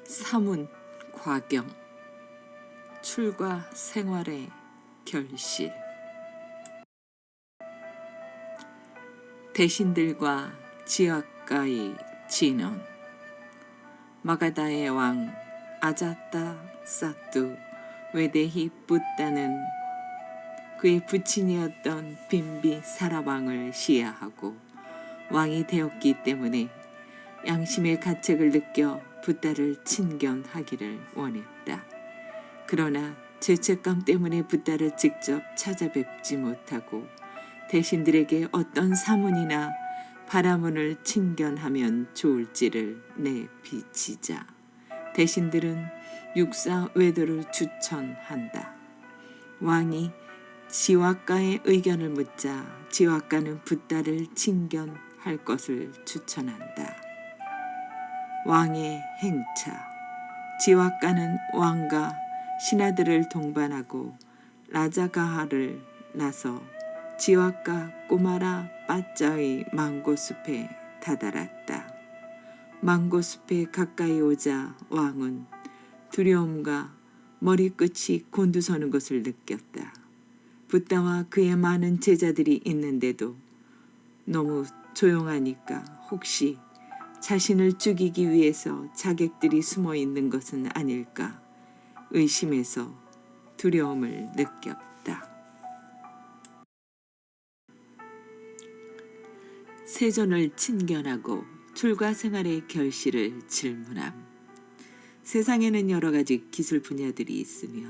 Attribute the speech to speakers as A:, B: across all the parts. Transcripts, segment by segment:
A: 사문 과경 출가 생활의 결실. 대신들과 지악가의 진언. 마가다의 왕 아자타 사뚜 외대히 붓다는 그의 부친이었던 빈비 사라왕을 시해하고 왕이 되었기 때문에 양심의 가책을 느껴 붓다를 친견하기를 원했다. 그러나 죄책감 때문에 붓다를 직접 찾아뵙지 못하고 대신들에게 어떤 사문이나 바라문을 친견하면 좋을지를 내비치자 대신들은 육사 외도를 추천한다. 왕이 지화가의 의견을 묻자 지화가는 붓다를 친견할 것을 추천한다. 왕의 행차. 지화가는 왕과 신하들을 동반하고 라자가하를 나서 지화가 꼬마라 빠짜의 망고숲에 다다랐다. 망고숲에 가까이 오자 왕은 두려움과 머리끝이 곤두서는 것을 느꼈다. 붓다와 그의 많은 제자들이 있는데도 너무 조용하니까 혹시 자신을 죽이기 위해서 자객들이 숨어 있는 것은 아닐까 의심해서 두려움을 느꼈다. 세존을 친견하고 출가 생활의 결실을 질문함. 세상에는 여러 가지 기술 분야들이 있으며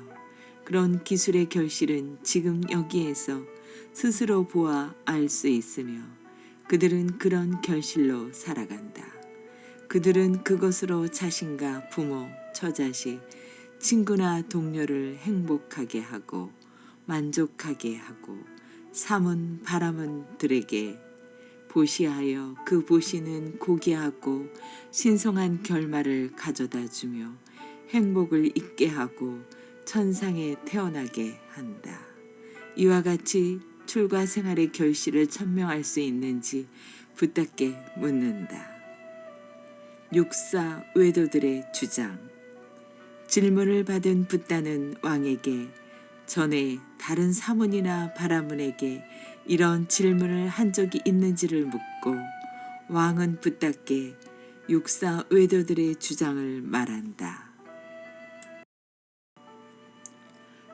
A: 그런 기술의 결실은 지금 여기에서 스스로 보아 알 수 있으며 그들은 그런 결실로 살아간다. 그들은 그것으로 자신과 부모, 처자식, 친구나 동료를 행복하게 하고 만족하게 하고 삼은 바람은들에게 보시하여 그 보시는 고귀하고 신성한 결말을 가져다 주며 행복을 잊게 하고 천상에 태어나게 한다. 이와 같이 출가 생활의 결실을 천명할 수 있는지 붓다께 묻는다. 육사 외도들의 주장. 질문을 받은 붓다는 왕에게 전에 다른 사문이나 바라문에게 이런 질문을 한 적이 있는지를 묻고 왕은 붓다께 육사 외도들의 주장을 말한다.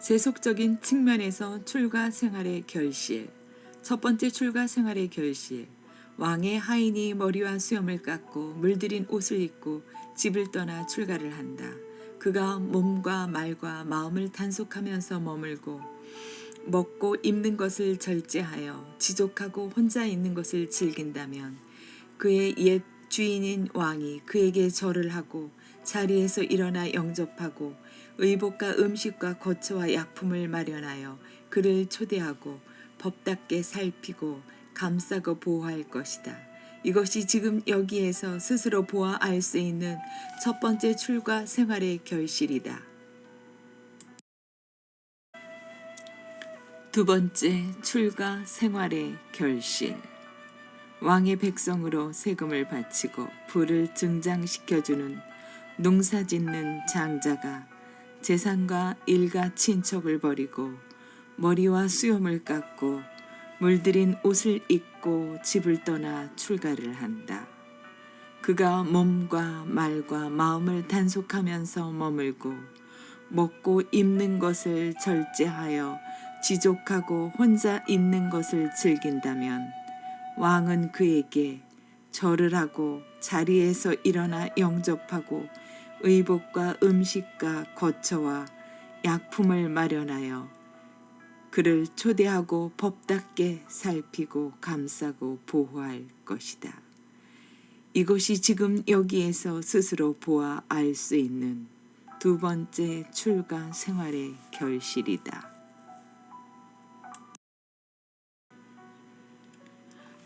A: 세속적인 측면에서 출가 생활의 결실. 첫 번째 출가 생활의 결실. 왕의 하인이 머리와 수염을 깎고 물들인 옷을 입고 집을 떠나 출가를 한다. 그가 몸과 말과 마음을 단속하면서 머물고 먹고 입는 것을 절제하여 지족하고 혼자 있는 것을 즐긴다면 그의 옛 주인인 왕이 그에게 절을 하고 자리에서 일어나 영접하고 의복과 음식과 거처와 약품을 마련하여 그를 초대하고 법답게 살피고 감싸고 보호할 것이다. 이것이 지금 여기에서 스스로 보아 알 수 있는 첫 번째 출가 생활의 결실이다. 두 번째 출가 생활의 결실. 왕의 백성으로 세금을 바치고 부를 증장시켜주는 농사짓는 장자가 재산과 일가 친척을 버리고 머리와 수염을 깎고 물들인 옷을 입고 집을 떠나 출가를 한다. 그가 몸과 말과 마음을 단속하면서 머물고 먹고 입는 것을 절제하여 지족하고 혼자 있는 것을 즐긴다면 왕은 그에게 절을 하고 자리에서 일어나 영접하고 의복과 음식과 거처와 약품을 마련하여 그를 초대하고 법답게 살피고 감싸고 보호할 것이다. 이것이 지금 여기에서 스스로 보아 알 수 있는 두 번째 출가 생활의 결실이다.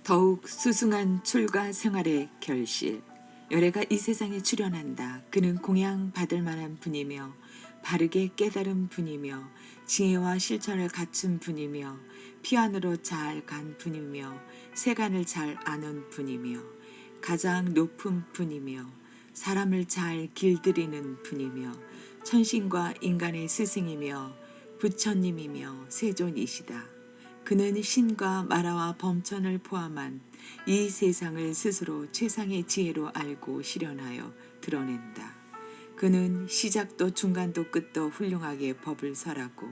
A: 더욱 수승한 출가 생활의 결실. 열애가 이 세상에 출현한다. 그는 공양 받을 만한 분이며 바르게 깨달은 분이며 지혜와 실천을 갖춘 분이며 피안으로 잘 간 분이며 세간을 잘 아는 분이며 가장 높은 분이며 사람을 잘 길들이는 분이며 천신과 인간의 스승이며 부처님이며 세존이시다. 그는 신과 마라와 범천을 포함한 이 세상을 스스로 최상의 지혜로 알고 실현하여 드러낸다. 그는 시작도 중간도 끝도 훌륭하게 법을 설하고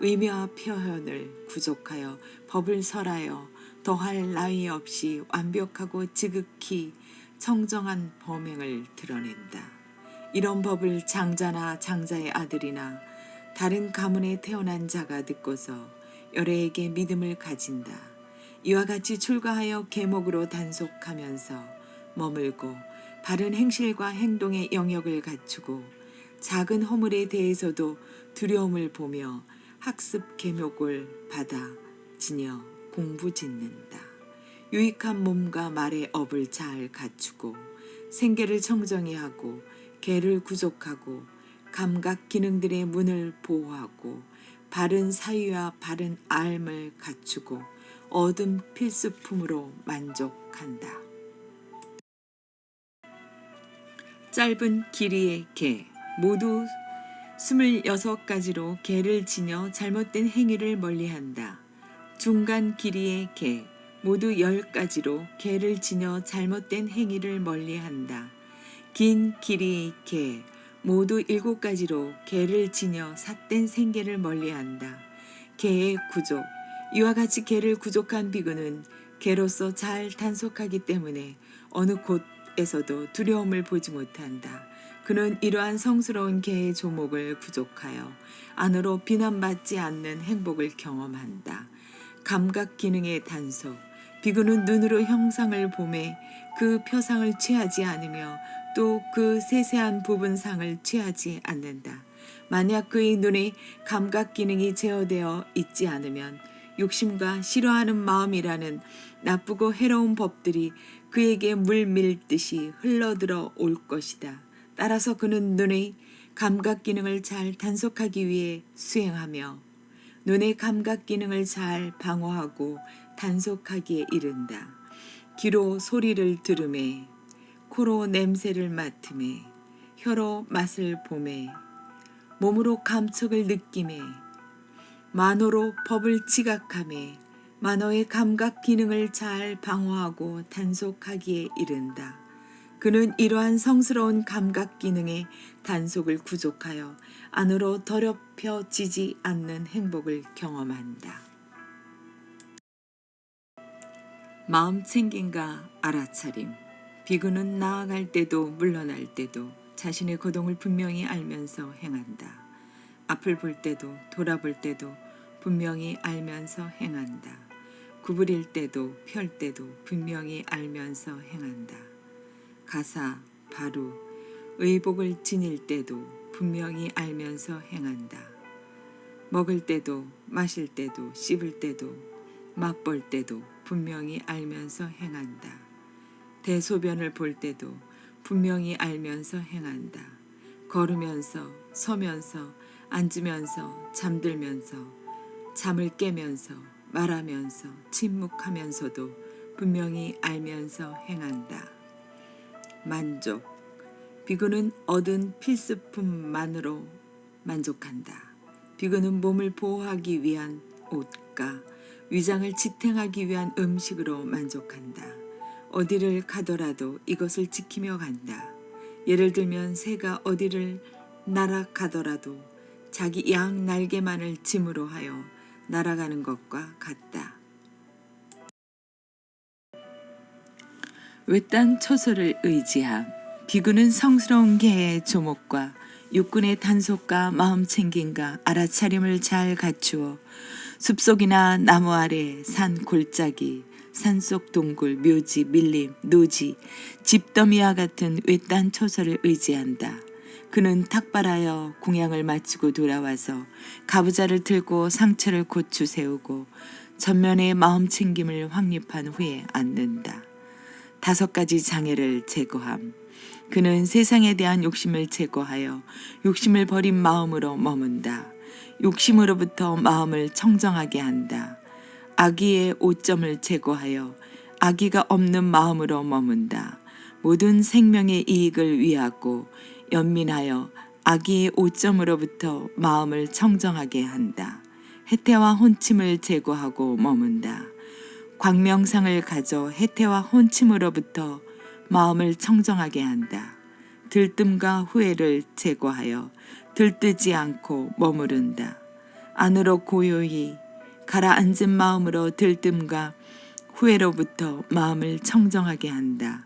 A: 의미와 표현을 구족하여 법을 설하여 더할 나위 없이 완벽하고 지극히 청정한 범행을 드러낸다. 이런 법을 장자나 장자의 아들이나 다른 가문에 태어난 자가 듣고서 여래에게 믿음을 가진다. 이와 같이 출가하여 계목으로 단속하면서 머물고 바른 행실과 행동의 영역을 갖추고 작은 허물에 대해서도 두려움을 보며 학습 계목을 받아 지녀 공부 짓는다. 유익한 몸과 말의 업을 잘 갖추고 생계를 청정히 하고 계를 구족하고 감각 기능들의 문을 보호하고 바른 사유와 바른 알을 갖추고 얻은 필수품으로 만족한다. 짧은 길이의 개 모두 26가지로 개를 지녀 잘못된 행위를 멀리한다. 중간 길이의 개 모두 10가지로 개를 지녀 잘못된 행위를 멀리한다. 긴 길이의 개 모두 7가지로 개를 지녀 삿된 생계를 멀리한다. 개의 구족 이와 같이 개를 구족한 비구는 개로서 잘 단속하기 때문에 어느 곳에서도 두려움을 보지 못한다. 그는 이러한 성스러운 개의 조목을 구족하여 안으로 비난받지 않는 행복을 경험한다. 감각 기능의 단속 비구는 눈으로 형상을 보매 그 표상을 취하지 않으며 또 그 세세한 부분상을 취하지 않는다. 만약 그의 눈에 감각 기능이 제어되어 있지 않으면 욕심과 싫어하는 마음이라는 나쁘고 해로운 법들이 그에게 물 밀듯이 흘러들어 올 것이다. 따라서 그는 눈의 감각 기능을 잘 단속하기 위해 수행하며 눈의 감각 기능을 잘 방어하고 단속하기에 이른다. 귀로 소리를 들음에 코로 냄새를 맡음에 혀로 맛을 보매 몸으로 감촉을 느낌에 만호로 법을 지각함에 만호의 감각 기능을 잘 방어하고 단속하기에 이른다. 그는 이러한 성스러운 감각 기능의 단속을 구족하여 안으로 더럽혀지지 않는 행복을 경험한다. 마음 챙김과 알아차림 비구는 나아갈 때도 물러날 때도 자신의 거동을 분명히 알면서 행한다. 앞을 볼 때도 돌아볼 때도 분명히 알면서 행한다. 구부릴 때도 펼 때도 분명히 알면서 행한다. 가사, 바루, 의복을 지닐 때도 분명히 알면서 행한다. 먹을 때도 마실 때도 씹을 때도 맛볼 때도 분명히 알면서 행한다. 대소변을 볼 때도 분명히 알면서 행한다. 걸으면서 서면서 앉으면서 잠들면서 잠을 깨면서 말하면서 침묵하면서도 분명히 알면서 행한다. 만족 비구는 얻은 필수품만으로 만족한다. 비구는 몸을 보호하기 위한 옷과 위장을 지탱하기 위한 음식으로 만족한다. 어디를 가더라도 이것을 지키며 간다. 예를 들면 새가 어디를 날아가더라도 자기 양 날개만을 짐으로 하여 날아가는 것과 같다. 외딴 처소를 의지함 비구는 성스러운 개의 조목과 육군의 단속과 마음 챙김과 알아차림을 잘 갖추어 숲속이나 나무 아래 산 골짜기 산속 동굴, 묘지, 밀림, 노지, 집더미와 같은 외딴 처소를 의지한다. 그는 탁발하여 공양을 마치고 돌아와서 가부좌를 들고 상처를 고추 세우고 전면에 마음 챙김을 확립한 후에 앉는다. 5가지 장애를 제거함. 그는 세상에 대한 욕심을 제거하여 욕심을 버린 마음으로 머문다. 욕심으로부터 마음을 청정하게 한다. 악의의 오점을 제거하여 악의가 없는 마음으로 머문다. 모든 생명의 이익을 위하고 연민하여 악의 오점으로부터 마음을 청정하게 한다. 해태와 혼침을 제거하고 머문다. 광명상을 가져 해태와 혼침으로부터 마음을 청정하게 한다. 들뜸과 후회를 제거하여 들뜨지 않고 머무른다. 안으로 고요히 가라앉은 마음으로 들뜸과 후회로부터 마음을 청정하게 한다.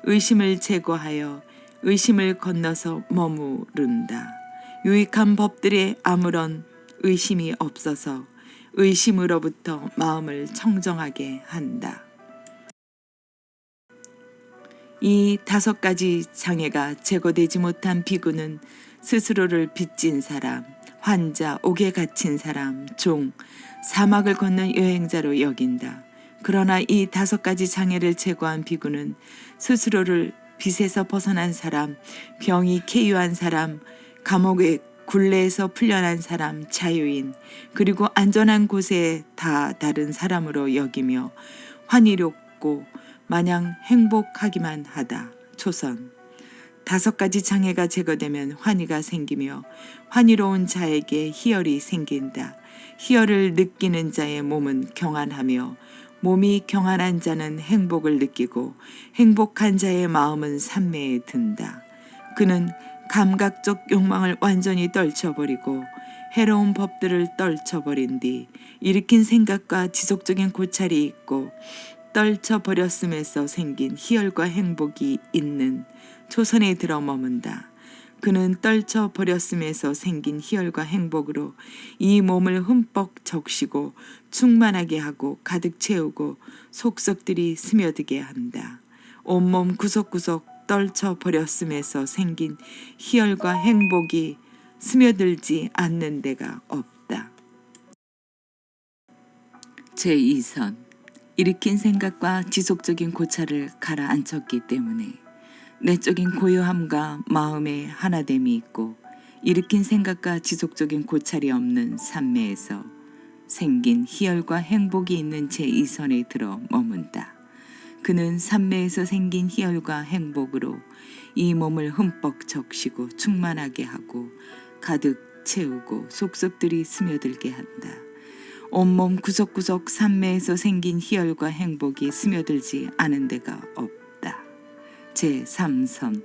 A: 의심을 제거하여 의심을 건너서 머무른다. 유익한 법들에 아무런 의심이 없어서 의심으로부터 마음을 청정하게 한다. 이 5가지 장애가 제거되지 못한 비구는 스스로를 빚진 사람, 환자, 옥에 갇힌 사람, 종, 사막을 걷는 여행자로 여긴다. 그러나 이 5가지 장애를 제거한 비구는 스스로를 빚에서 벗어난 사람, 병이 쾌유한 사람, 감옥의 굴레에서 풀려난 사람, 자유인, 그리고 안전한 곳에 다 다른 사람으로 여기며 환희롭고 마냥 행복하기만 하다. 초선 5가지 장애가 제거되면 환희가 생기며 환희로운 자에게 희열이 생긴다. 희열을 느끼는 자의 몸은 경안하며 몸이 경안한 자는 행복을 느끼고 행복한 자의 마음은 산매에 든다. 그는 감각적 욕망을 완전히 떨쳐버리고 해로운 법들을 떨쳐버린 뒤 일으킨 생각과 지속적인 고찰이 있고 떨쳐버렸음에서 생긴 희열과 행복이 있는 초선에 들어 머문다. 그는 떨쳐버렸음에서 생긴 희열과 행복으로 이 몸을 흠뻑 적시고 충만하게 하고 가득 채우고 속석들이 스며들게 한다. 온몸 구석구석 떨쳐버렸음에서 생긴 희열과 행복이 스며들지 않는 데가 없다. 제2선 일으킨 생각과 지속적인 고찰을 가라앉혔기 때문에 내적인 고요함과 마음의 하나됨이 있고 일으킨 생각과 지속적인 고찰이 없는 산매에서 생긴 희열과 행복이 있는 제2선에 들어 머문다. 그는 산매에서 생긴 희열과 행복으로 이 몸을 흠뻑 적시고 충만하게 하고 가득 채우고 속속들이 스며들게 한다. 온몸 구석구석 산매에서 생긴 희열과 행복이 스며들지 않은 데가 없다. 제3선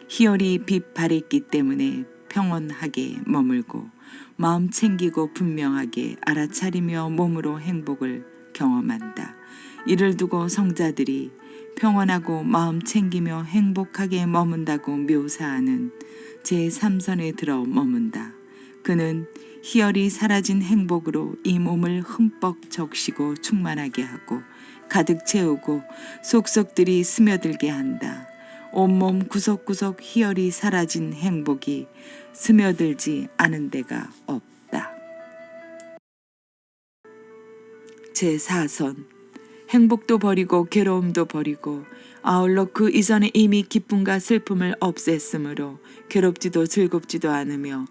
A: 희열이 빛 발했기 때문에 평온하게 머물고 마음 챙기고 분명하게 알아차리며 몸으로 행복을 경험한다. 이를 두고 성자들이 평온하고 마음 챙기며 행복하게 머문다고 묘사하는 제3선에 들어 머문다. 그는 희열이 사라진 행복으로 이 몸을 흠뻑 적시고 충만하게 하고 가득 채우고 속속들이 스며들게 한다. 온몸 구석구석 희열이 사라진 행복이 스며들지 않은 데가 없다. 제4선 행복도 버리고 괴로움도 버리고 아울러 그 이전에 이미 기쁨과 슬픔을 없앴으므로 괴롭지도 즐겁지도 않으며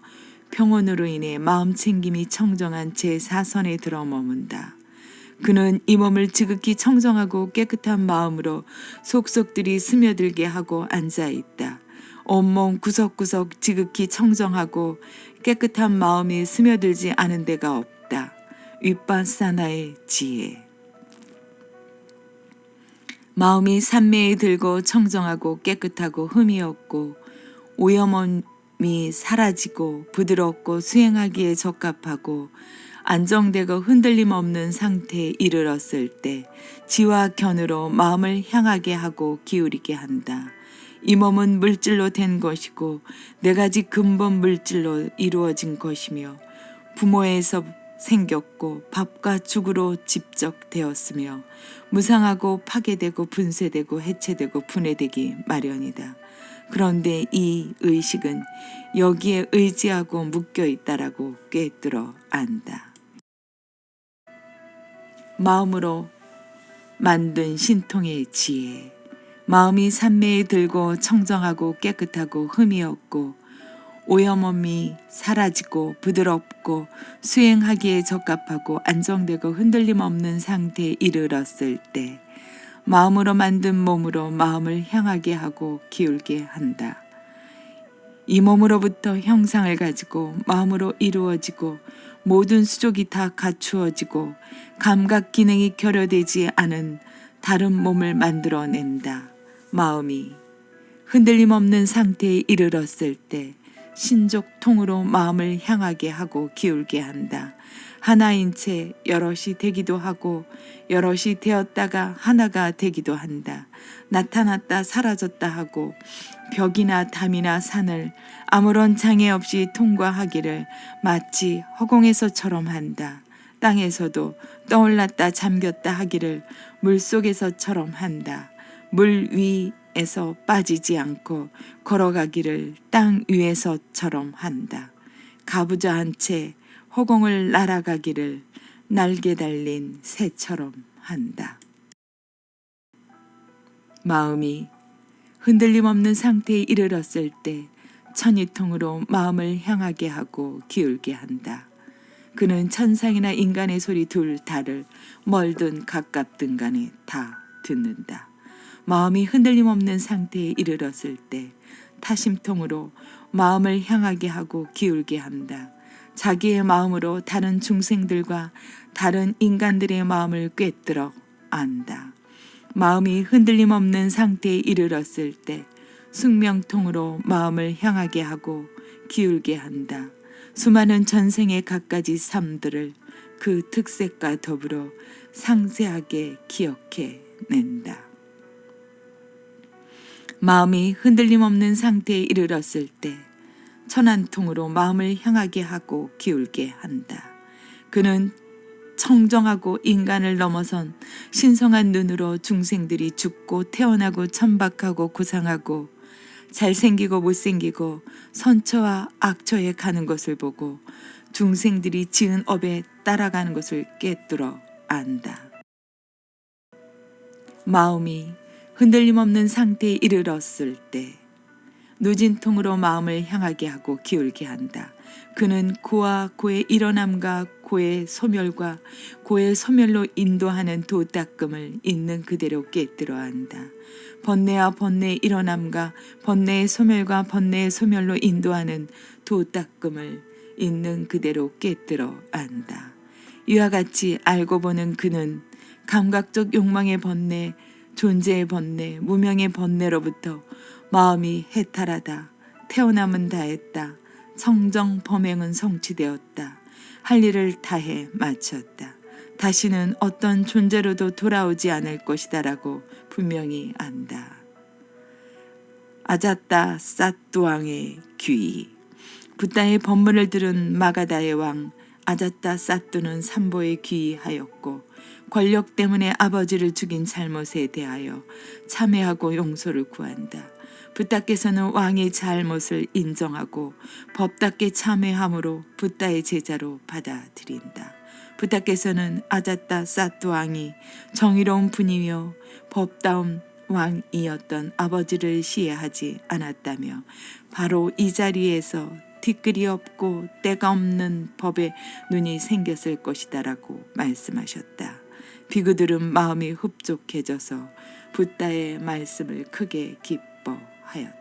A: 평온으로 인해 마음 챙김이 청정한 제4선에 들어 머문다. 그는 이 몸을 지극히 청정하고 깨끗한 마음으로 속속들이 스며들게 하고 앉아있다. 온몸 구석구석 지극히 청정하고 깨끗한 마음이 스며들지 않은 데가 없다. 윗바사나의 지혜 마음이 산매에 들고 청정하고 깨끗하고 흠이 없고 오염이 사라지고 부드럽고 수행하기에 적합하고 안정되고 흔들림 없는 상태에 이르렀을 때 지와 견으로 마음을 향하게 하고 기울이게 한다. 이 몸은 물질로 된 것이고 4가지 근본 물질로 이루어진 것이며 부모에서 생겼고 밥과 죽으로 집적되었으며 무상하고 파괴되고 분쇄되고 해체되고 분해되기 마련이다. 그런데 이 의식은 여기에 의지하고 묶여 있다라고 꿰뚫어 안다. 마음으로 만든 신통의 지혜 마음이 산매에 들고 청정하고 깨끗하고 흠이 없고 오염함이 사라지고 부드럽고 수행하기에 적합하고 안정되고 흔들림 없는 상태에 이르렀을 때 마음으로 만든 몸으로 마음을 향하게 하고 기울게 한다. 이 몸으로부터 형상을 가지고 마음으로 이루어지고 모든 수족이 다 갖추어지고 감각 기능이 결여되지 않은 다른 몸을 만들어낸다. 마음이 흔들림 없는 상태에 이르렀을 때 신족통으로 마음을 향하게 하고 기울게 한다. 하나인 채 여럿이 되기도 하고 여럿이 되었다가 하나가 되기도 한다. 나타났다 사라졌다 하고 벽이나 담이나 산을 아무런 장애 없이 통과하기를 마치 허공에서처럼 한다. 땅에서도 떠올랐다 잠겼다 하기를 물속에서처럼 한다. 물 위에서 빠지지 않고 걸어가기를 땅 위에서처럼 한다. 가부좌한 채 허공을 날아가기를 날개 달린 새처럼 한다. 마음이 흔들림 없는 상태에 이르렀을 때 천이통으로 마음을 향하게 하고 기울게 한다. 그는 천상이나 인간의 소리 둘 다를 멀든 가깝든 간에 다 듣는다. 마음이 흔들림 없는 상태에 이르렀을 때 타심통으로 마음을 향하게 하고 기울게 한다. 자기의 마음으로 다른 중생들과 다른 인간들의 마음을 꿰뚫어 안다. 마음이 흔들림 없는 상태에 이르렀을 때 숙명통으로 마음을 향하게 하고 기울게 한다. 수많은 전생의 갖가지 삶들을 그 특색과 더불어 상세하게 기억해 낸다. 마음이 흔들림 없는 상태에 이르렀을 때 천안통으로 마음을 향하게 하고 기울게 한다. 그는 청정하고 인간을 넘어선 신성한 눈으로 중생들이 죽고 태어나고 천박하고 고상하고 잘생기고 못생기고 선처와 악처에 가는 것을 보고 중생들이 지은 업에 따라가는 것을 꿰뚫어 안다. 마음이 흔들림 없는 상태에 이르렀을 때 누진통으로 마음을 향하게 하고 기울게 한다. 그는 고와 고의 일어남과 고의 소멸과 고의 소멸로 인도하는 도닦음을 있는 그대로 꿰뚫어 안다. 번뇌와 번뇌의 일어남과 번뇌의 소멸과 번뇌의 소멸로 인도하는 도닦음을 있는 그대로 꿰뚫어 안다. 이와 같이 알고 보는 그는 감각적 욕망의 번뇌, 존재의 번뇌, 무명의 번뇌로부터 마음이 해탈하다. 태어남은 다했다. 성정 범행은 성취되었다. 할 일을 다해 마쳤다. 다시는 어떤 존재로도 돌아오지 않을 것이다라고 분명히 안다. 아자따 사뚜왕의 귀. 붓다의 법문을 들은 마가다의 왕 아자따 사뚜는 삼보에 귀하였고 권력 때문에 아버지를 죽인 잘못에 대하여 참회하고 용서를 구한다. 붓다께서는 왕의 잘못을 인정하고 법답게 참회함으로 붓다의 제자로 받아들인다. 붓다께서는 아자따 사뚜 왕이 정의로운 분이며 법다운 왕이었던 아버지를 시해하지 않았다며 바로 이 자리에서 티끌이 없고 때가 없는 법에 눈이 생겼을 것이다라고 말씀하셨다. 비구들은 마음이 흡족해져서 붓다의 말씀을 크게 기뻐하였다.